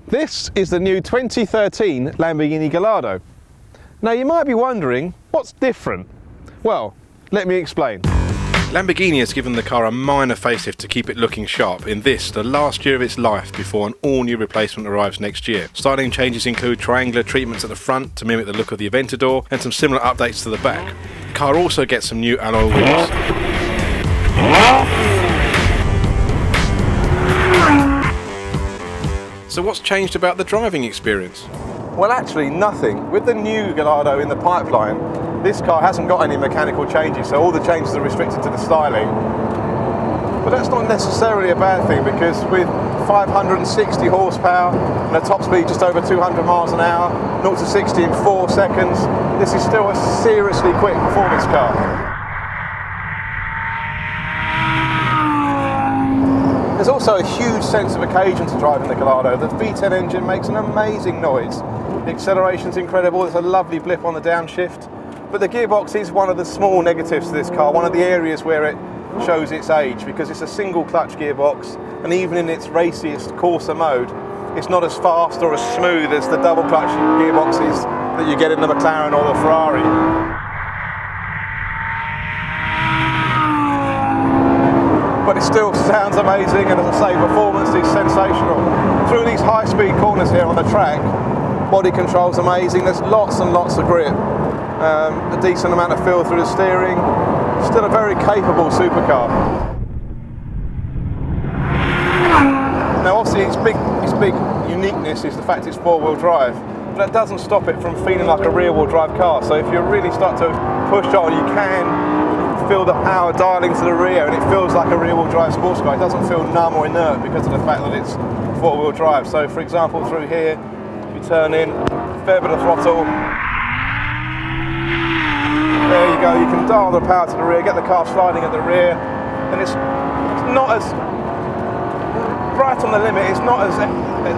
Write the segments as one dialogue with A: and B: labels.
A: This is the new 2013 Lamborghini Gallardo. Now you might be wondering, what's different? Well, let me explain.
B: Lamborghini has given the car a minor facelift to keep it looking sharp in this, the last year of its life before an all-new replacement arrives next year. Styling changes include triangular treatments at the front to mimic the look of the Aventador and some similar updates to the back. The car also gets some new alloy wheels. So what's changed about the driving experience?
A: Well, actually nothing. With the new Gallardo in the pipeline, this car hasn't got any mechanical changes, so all the changes are restricted to the styling. But that's not necessarily a bad thing, because with 560 horsepower and a top speed just over 200 miles an hour, 0 to 60 in 4 seconds, this is still a seriously quick performance car. There's also a huge sense of occasion to driving the Gallardo. The V10 engine makes an amazing noise. The acceleration's incredible, there's a lovely blip on the downshift. But the gearbox is one of the small negatives to this car, one of the areas where it shows its age, because it's a single clutch gearbox, and even in its raciest, coarser mode, it's not as fast or as smooth as the double clutch gearboxes that you get in the McLaren or the Ferrari. But it still sounds amazing, and as I say, performance is sensational. Through these high-speed corners here on the track, body control's amazing, there's lots and lots of grip. A decent amount of feel through the steering. Still a very capable supercar. Now obviously its big uniqueness is the fact it's four-wheel drive, but that doesn't stop it from feeling like a rear-wheel drive car. So if you really start to push on, you can feel the power dialing to the rear, and it feels like a rear-wheel drive sports car. It doesn't feel numb or inert because of the fact that it's four-wheel drive. So for example, through here, you turn in, fair bit of throttle. There you go, you can dial the power to the rear, get the car sliding at the rear, and it's not as, right on the limit, it's not as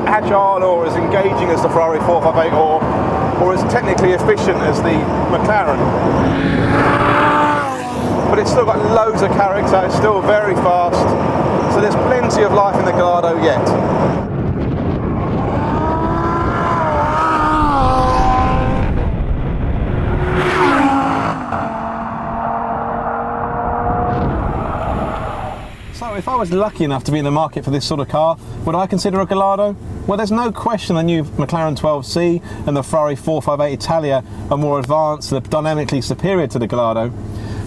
A: agile or as engaging as the Ferrari 458 or as technically efficient as the McLaren. But it's still got loads of character, it's still very fast, so there's plenty of life in the Gallardo yet. So if I was lucky enough to be in the market for this sort of car, would I consider a Gallardo? Well, there's no question the new McLaren 12C and the Ferrari 458 Italia are more advanced and dynamically superior to the Gallardo.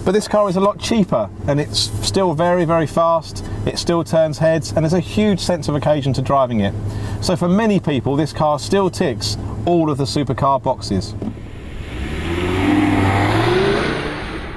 A: But this car is a lot cheaper, and it's still very, very fast, it still turns heads, and there's a huge sense of occasion to driving it. So for many people, this car still ticks all of the supercar boxes.